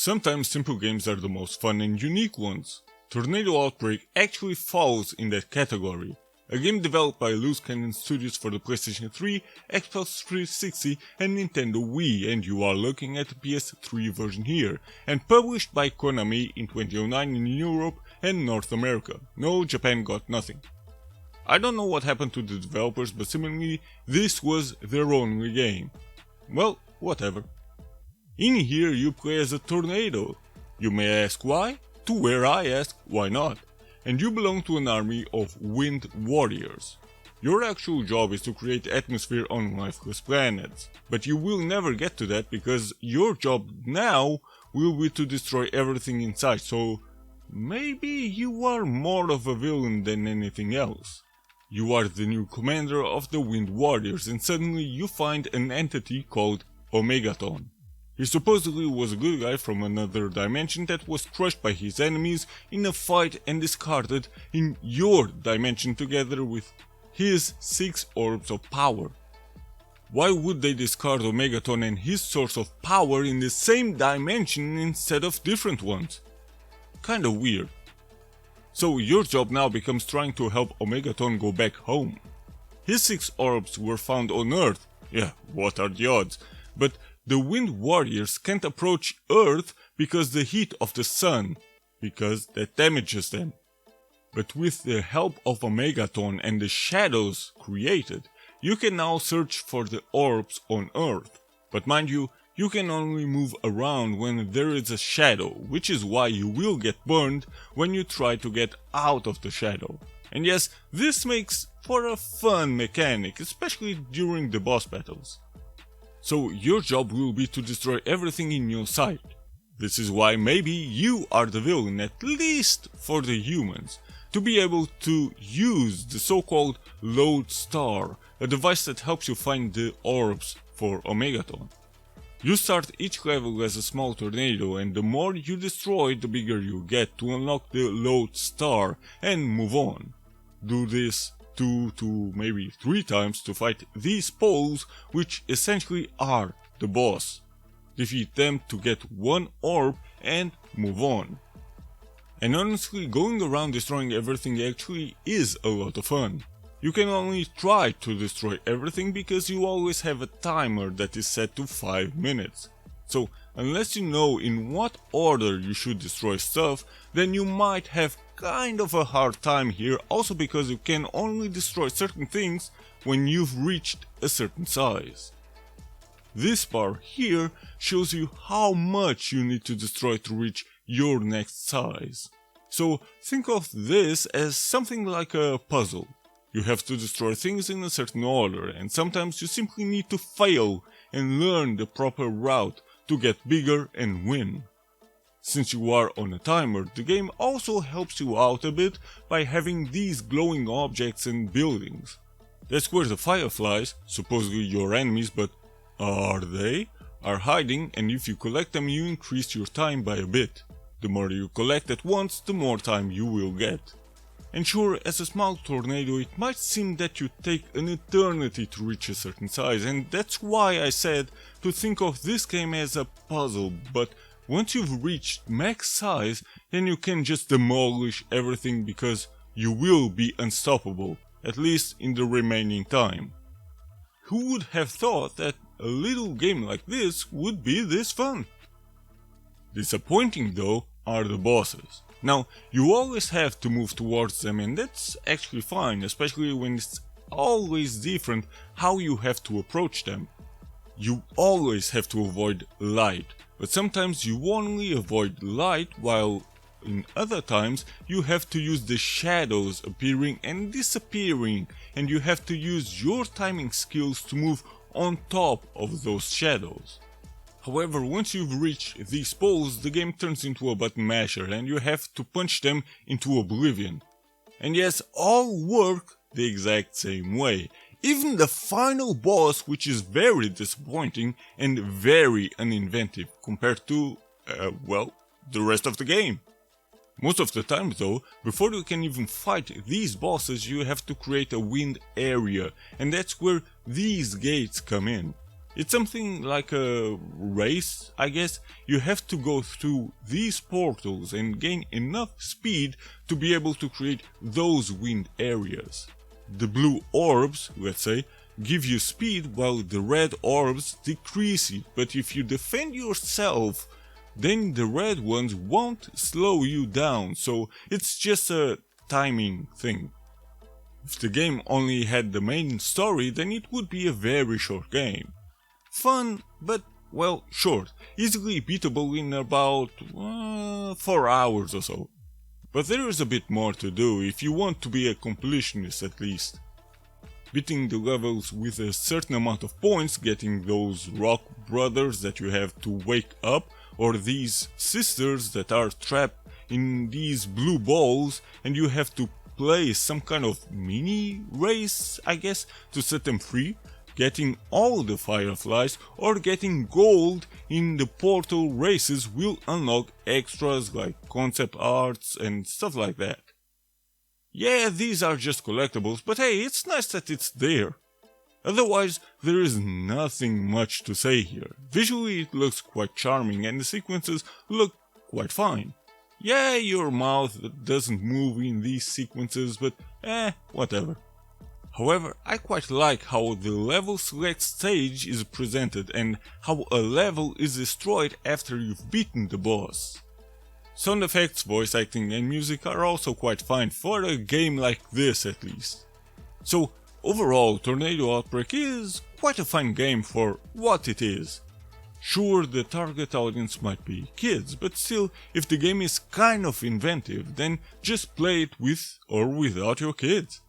Sometimes simple games are the most fun and unique ones. Tornado Outbreak actually falls in that category. A game developed by Loose Cannon Studios for the PlayStation 3, Xbox 360 and Nintendo Wii, and you are looking at the PS3 version here, and published by Konami in 2009 in Europe and North America. No, Japan got nothing. I don't know what happened to the developers, but seemingly this was their only game. Well, whatever. In here you play as a tornado. You may ask why? To where I ask why not. And you belong to an army of wind warriors. Your actual job is to create atmosphere on lifeless planets, but you will never get to that because your job now will be to destroy everything in sight, so maybe you are more of a villain than anything else. You are the new commander of the wind warriors and suddenly you find an entity called Omegaton. He supposedly was a good guy from another dimension that was crushed by his enemies in a fight and discarded in your dimension together with his 6 orbs of power. Why would they discard Omegaton and his source of power in the same dimension instead of different ones? Kinda weird. So your job now becomes trying to help Omegaton go back home. His 6 orbs were found on Earth. Yeah, what are the odds? But the wind warriors can't approach Earth because the heat of the sun, because that damages them. But with the help of Omegaton and the shadows created, you can now search for the orbs on Earth. But mind you, you can only move around when there is a shadow, which is why you will get burned when you try to get out of the shadow. And yes, this makes for a fun mechanic, especially during the boss battles. So your job will be to destroy everything in your sight. This is why maybe you are the villain, at least for the humans, to be able to use the so-called Lodestar, a device that helps you find the orbs for Omegaton. You start each level as a small tornado and the more you destroy the bigger you get to unlock the Lodestar and move on. Do this 2 to maybe 3 times to fight these poles, which essentially are the boss. Defeat them to get 1 orb and move on. And honestly, going around destroying everything actually is a lot of fun. You can only try to destroy everything because you always have a timer that is set to 5 minutes. So unless you know in what order you should destroy stuff, then you might have kind of a hard time here, also because you can only destroy certain things when you've reached a certain size. This bar here shows you how much you need to destroy to reach your next size. So think of this as something like a puzzle. You have to destroy things in a certain order, and sometimes you simply need to fail and learn the proper route to get bigger and win. Since you are on a timer, the game also helps you out a bit by having these glowing objects and buildings. That's where the fireflies, supposedly your enemies, but are they? Are hiding, and if you collect them you increase your time by a bit. The more you collect at once, the more time you will get. And sure, as a small tornado it might seem that you take an eternity to reach a certain size, and that's why I said to think of this game as a puzzle, but once you've reached max size, then you can just demolish everything because you will be unstoppable, at least in the remaining time. Who would have thought that a little game like this would be this fun? Disappointing though are the bosses. Now, you always have to move towards them and that's actually fine, especially when it's always different how you have to approach them. You always have to avoid light, but sometimes you only avoid light while in other times you have to use the shadows appearing and disappearing, and you have to use your timing skills to move on top of those shadows. However, once you've reached these poles, the game turns into a button masher and you have to punch them into oblivion. And yes, all work the exact same way. Even the final boss, which is very disappointing and very uninventive compared to, well, the rest of the game. Most of the time though, before you can even fight these bosses you have to create a wind area, and that's where these gates come in. It's something like a race, I guess. You have to go through these portals and gain enough speed to be able to create those wind areas. The blue orbs, let's say, give you speed while the red orbs decrease it, but if you defend yourself, then the red ones won't slow you down, so it's just a timing thing. If the game only had the main story, then it would be a very short game. Fun, but, well, short, easily beatable in about 4 hours or so. But there is a bit more to do if you want to be a completionist at least. Beating the levels with a certain amount of points, getting those rock brothers that you have to wake up, or these sisters that are trapped in these blue balls and you have to play some kind of mini race, I guess, to set them free, getting all the fireflies or getting gold in the portal races will unlock extras like concept arts and stuff like that. Yeah, these are just collectibles, but hey, it's nice that it's there. Otherwise, there is nothing much to say here. Visually it looks quite charming and the sequences look quite fine. Yeah, your mouth doesn't move in these sequences, but whatever. However, I quite like how the level select stage is presented and how a level is destroyed after you've beaten the boss. Sound effects, voice acting and music are also quite fine for a game like this at least. So overall, Tornado Outbreak is quite a fun game for what it is. Sure, the target audience might be kids, but still, if the game is kind of inventive, then just play it with or without your kids.